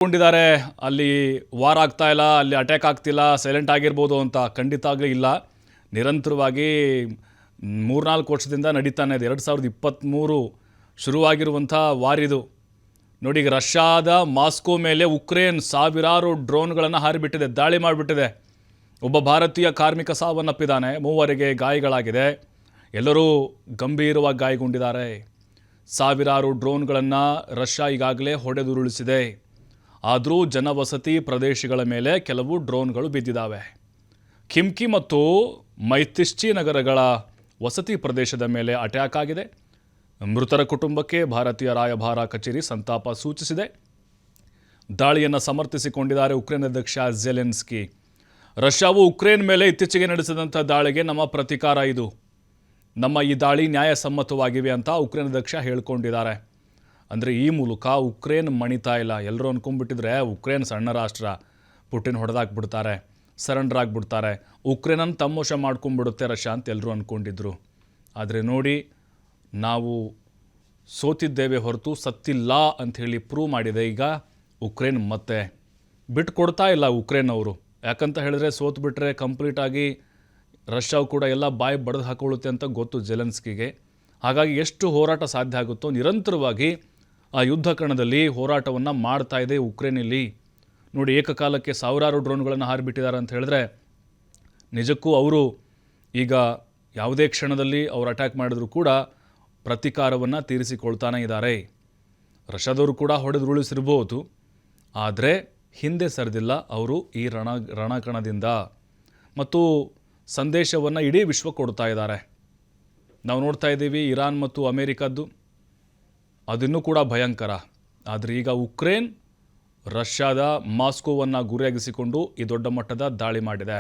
ಕೊಂಡಿದ್ದಾರೆ ಅಲ್ಲಿ ವಾರ್ ಆಗ್ತಾ ಇಲ್ಲ, ಅಲ್ಲಿ ಅಟ್ಯಾಕ್ ಆಗ್ತಿಲ್ಲ, ಸೈಲೆಂಟ್ ಆಗಿರ್ಬೋದು ಅಂತ ಖಂಡಿತವಾಗ್ಲೂ ಇಲ್ಲ. ನಿರಂತರವಾಗಿ 3-4 ವರ್ಷದಿಂದ ನಡೀತಾನೆ ಇದೆ. 2023 ಶುರುವಾಗಿರುವಂಥ ವಾರ್ ಇದು. ನೋಡಿ, ಈಗ ರಷ್ಯಾದ ಮಾಸ್ಕೋ ಮೇಲೆ ಉಕ್ರೇನ್ ಸಾವಿರಾರು ಡ್ರೋನ್ಗಳನ್ನು ಹಾರಿಬಿಟ್ಟಿದೆ, ದಾಳಿ ಮಾಡಿಬಿಟ್ಟಿದೆ. ಒಬ್ಬ ಭಾರತೀಯ ಕಾರ್ಮಿಕ ಸಾವನ್ನಪ್ಪಿದ್ದಾನೆ, 3 ಗಾಯಗಳಾಗಿದೆ. ಎಲ್ಲರೂ ಗಂಭೀರವಾಗಿ ಗಾಯಗೊಂಡಿದ್ದಾರೆ. ಸಾವಿರಾರು ಡ್ರೋನ್ಗಳನ್ನು ರಷ್ಯಾ ಈಗಾಗಲೇ ಹೊಡೆದುರುಳಿಸಿದೆ. ಆದರೂ ಜನವಸತಿ ಪ್ರದೇಶಗಳ ಮೇಲೆ ಕೆಲವು ಡ್ರೋನ್ಗಳು ಬಿದ್ದಿದ್ದಾವೆ. ಖಿಮ್ಕಿ ಮತ್ತು ಮೈತಿಶ್ಚಿ ನಗರಗಳ ವಸತಿ ಪ್ರದೇಶದ ಮೇಲೆ ಅಟ್ಯಾಕ್ ಆಗಿದೆ. ಮೃತರ ಕುಟುಂಬಕ್ಕೆ ಭಾರತೀಯ ರಾಯಭಾರ ಕಚೇರಿ ಸಂತಾಪ ಸೂಚಿಸಿದೆ. ದಾಳಿಯನ್ನು ಸಮರ್ಥಿಸಿಕೊಂಡಿದ್ದಾರೆ ಉಕ್ರೇನ್ ಅಧ್ಯಕ್ಷ ಝೆಲೆನ್ಸ್ಕಿ. ರಷ್ಯಾವು ಉಕ್ರೇನ್ ಮೇಲೆ ಇತ್ತೀಚೆಗೆ ನಡೆಸಿದಂಥ ದಾಳಿಗೆ ನಮ್ಮ ಪ್ರತೀಕಾರ ಇದು. ನಮ್ಮ ಈ ದಾಳಿ ನ್ಯಾಯಸಮ್ಮತವಾಗಿವೆ ಅಂತ ಉಕ್ರೇನ್ ಅಧ್ಯಕ್ಷ ಹೇಳ್ಕೊಂಡಿದ್ದಾರೆ. ಅಂದರೆ ಈ ಮೂಲಕ ಉಕ್ರೇನ್ ಮಣಿತಾ ಇಲ್ಲ. ಎಲ್ಲರೂ ಅಂದ್ಕೊಂಡ್ಬಿಟ್ಟಿದ್ರೆ ಉಕ್ರೇನ್ ಸಣ್ಣ ರಾಷ್ಟ್ರ, ಪುಟಿನ್ ಹೊಡೆದಾಕ್ಬಿಡ್ತಾರೆ, ಸರೆಂಡರ್ ಆಗಿಬಿಡ್ತಾರೆ, ಉಕ್ರೇನನ್ನು ತಮ್ಮೋಶ ಮಾಡ್ಕೊಂಡ್ಬಿಡುತ್ತೆ ರಷ್ಯಾ ಅಂತ ಎಲ್ಲರೂ ಅಂದ್ಕೊಂಡಿದ್ರು. ಆದರೆ ನೋಡಿ, ನಾವು ಸೋತಿದ್ದೇವೆ ಹೊರತು ಸತ್ತಿಲ್ಲ ಅಂಥೇಳಿ ಪ್ರೂವ್ ಮಾಡಿದೆ ಈಗ ಉಕ್ರೇನ್. ಮತ್ತೆ ಬಿಟ್ಕೊಡ್ತಾ ಇಲ್ಲ ಉಕ್ರೇನ್ ಅವರು. ಯಾಕಂತ ಹೇಳಿದ್ರೆ ಸೋತು ಬಿಟ್ಟರೆ ಕಂಪ್ಲೀಟಾಗಿ ರಷ್ಯಾವು ಕೂಡ ಎಲ್ಲ ಬಾಯಿ ಬಡಿದು ಹಾಕೊಳ್ಳುತ್ತೆ ಅಂತ ಗೊತ್ತು ಝೆಲೆನ್ಸ್ಕಿಗೆ. ಹಾಗಾಗಿ ಎಷ್ಟು ಹೋರಾಟ ಸಾಧ್ಯ ಆಗುತ್ತೋ ನಿರಂತರವಾಗಿ ಆ ಯುದ್ಧ ಕಣದಲ್ಲಿ ಹೋರಾಟವನ್ನು ಮಾಡ್ತಾ ಇದೆ ಉಕ್ರೇನಲ್ಲಿ. ನೋಡಿ, ಏಕಕಾಲಕ್ಕೆ ಸಾವಿರಾರು ಡ್ರೋನ್ಗಳನ್ನು ಹಾರಿಬಿಟ್ಟಿದ್ದಾರೆ ಅಂತ ಹೇಳಿದ್ರೆ ನಿಜಕ್ಕೂ ಅವರು ಈಗ ಯಾವುದೇ ಕ್ಷಣದಲ್ಲಿ ಅವರು ಅಟ್ಯಾಕ್ ಮಾಡಿದ್ರು ಕೂಡ ಪ್ರತೀಕಾರವನ್ನು ತೀರಿಸಿಕೊಳ್ತಾನೆ ಇದ್ದಾರೆ. ರಷ್ಯಾದವರು ಕೂಡ ಹೊಡೆದುರುಳಿಸಿರ್ಬೋದು, ಆದರೆ ಹಿಂದೆ ಸರಿದಿಲ್ಲ ಅವರು ಈ ರಣಕಣದಿಂದ. ಮತ್ತು ಸಂದೇಶವನ್ನು ಇಡೀ ವಿಶ್ವ ಕೊಡ್ತಾ ಇದ್ದಾರೆ. ನಾವು ನೋಡ್ತಾ ಇದ್ದೀವಿ ಇರಾನ್ ಮತ್ತು ಅಮೇರಿಕದ್ದು, ಅದಿನ್ನೂ ಕೂಡ ಭಯಂಕರ. ಆದರೆ ಈಗ ಉಕ್ರೇನ್ ರಷ್ಯಾದ ಮಾಸ್ಕೋವನ್ನು ಗುರಿಯಾಗಿಸಿಕೊಂಡು ಈ ದೊಡ್ಡ ಮಟ್ಟದ ದಾಳಿ ಮಾಡಿದೆ.